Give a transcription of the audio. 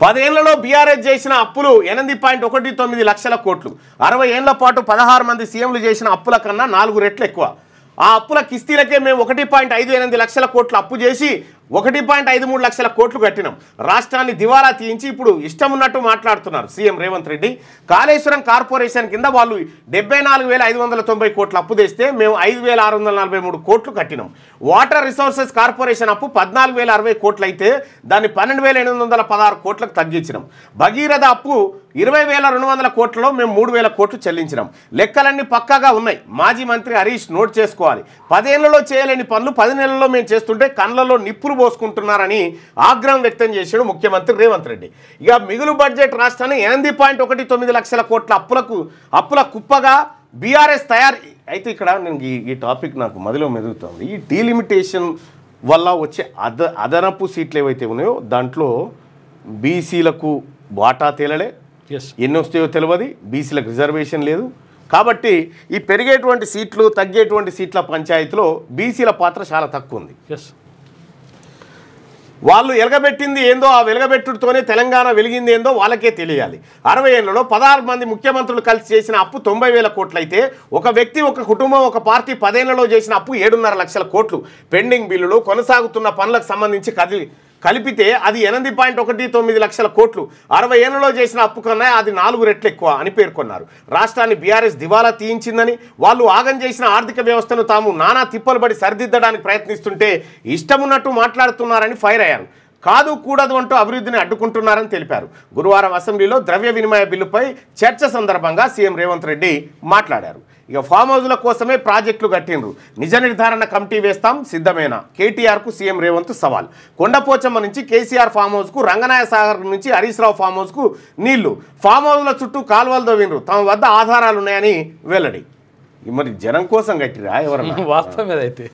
10 ఏళ్లలో బీఆర్ఎస్ చేసిన అప్పులు 8.19 లక్షల కోట్లు. 60 ఏళ్ల పాటు 16 మంది సీఎంలు చేసిన అప్పుల కన్నా 4 రెట్లు ఎక్కువ. ఆ అప్పుల కిస్తీలకే మేము 1.58 లక్షల కోట్లు అప్పు చేసి 1.53 లక్షల కోట్లు కట్టినాం. రాష్ట్రాన్ని దివాలా తీయించి ఇప్పుడు ఇష్టం ఉన్నట్టు మాట్లాడుతున్నారు సీఎం రేవంత్ రెడ్డి. కాళేశ్వరం కార్పొరేషన్ కింద వాళ్ళు 74,590 కోట్లు అప్పు తెస్తే మేము 5,643 కోట్లు కట్టినాం. వాటర్ రిసోర్సెస్ కార్పొరేషన్ అప్పు 14,060 కోట్లు అయితే దాన్ని 12,816 కోట్లకు తగ్గించినాం. భగీరథ అప్పు 20,200 కోట్లలో మేము 3,000 కోట్లు చెల్లించినాం. లెక్కలన్నీ పక్కాగా ఉన్నాయి. మాజీ మంత్రి హరీష్ నోట్ చేసుకోవాలి. 10 ఏళ్లలో చేయలేని పనులు 10 నెలల్లో మేము చేస్తుంటే కళ్ళలో నిప్పులు పోసుకుంటున్నారని ఆగ్రహం వ్యక్తం చేశాడు ముఖ్యమంత్రి రేవంత్ రెడ్డి. ఇక మిగులు బడ్జెట్ రాష్ట్రాన్ని 8.19 లక్షల కోట్ల అప్పుల కుప్పగా బీఆర్ఎస్ తయారు అయితే ఇక్కడ నేను ఈ టాపిక్ నాకు మదిలో మెదుగుతుంది. ఈ డీలిమిటేషన్ వల్ల వచ్చే అదనపు సీట్లు ఏవైతే ఉన్నాయో దాంట్లో బీసీలకు వాటా తేలలే, ఎన్ని వస్తాయో తెలియదు, బీసీలకు రిజర్వేషన్ లేదు. కాబట్టి ఈ పెరిగేటువంటి సీట్లు తగ్గేటువంటి సీట్ల పంచాయతీలో బీసీల పాత్ర చాలా తక్కువ ఉంది. వాళ్ళు వెలగబెట్టింది ఏందో, ఆ వెలగబెట్టుడితోనే తెలంగాణ వెలిగింది ఏందో వాళ్ళకే తెలియాలి. 60 ఏళ్లలో 16 మంది ముఖ్యమంత్రులు కలిసి చేసిన అప్పు 90,000 కోట్లు అయితే ఒక వ్యక్తి, ఒక కుటుంబం, ఒక పార్టీ 10 ఏళ్లలో చేసిన అప్పు 7.5 లక్షల కోట్లు. పెండింగ్ బిల్లులు, కొనసాగుతున్న పనులకు సంబంధించి కలిపితే అది 8.19 లక్షల కోట్లు. 60 ఏళ్లలో చేసిన అప్పు కన్నా అది 4 రెట్లు ఎక్కువ అని పేర్కొన్నారు. రాష్ట్రాన్ని బీఆర్ఎస్ దివాలా తీయించిందని, వాళ్ళు ఆగం చేసిన ఆర్థిక వ్యవస్థను తాము నానా తిప్పలు పడి సరిదిద్దడానికి ప్రయత్నిస్తుంటే ఇష్టమున్నట్టు మాట్లాడుతున్నారని ఫైర్ అయ్యారు. కాదు కూడదు అంటూ అభివృద్ధిని అడ్డుకుంటున్నారని తెలిపారు. గురువారం అసెంబ్లీలో ద్రవ్య వినిమయ బిల్లుపై చర్చ సందర్భంగా సీఎం రేవంత్ రెడ్డి మాట్లాడారు. ఇక ఫామ్ హౌజ్ల కోసమే ప్రాజెక్టులు కట్టిండ్రు, నిజ నిర్ధారణ కమిటీ వేస్తాం సిద్ధమేనా? కేటీఆర్కు సీఎం రేవంత్ సవాల్. కొండపోచమ్మ నుంచి కేసీఆర్ ఫామ్ హౌస్కు, రంగనాయ సాగర్ నుంచి హరీష్ రావు ఫామ్ హౌస్కు నీళ్లు, ఫామ్ హౌజ్ల చుట్టూ కాలువలు తవ్విండ్రు, తమ వద్ద ఆధారాలున్నాయని వెల్లడి. మరి జనం కోసం కట్టిరా ఎవరన్నా? వాస్తవం ఏదైతే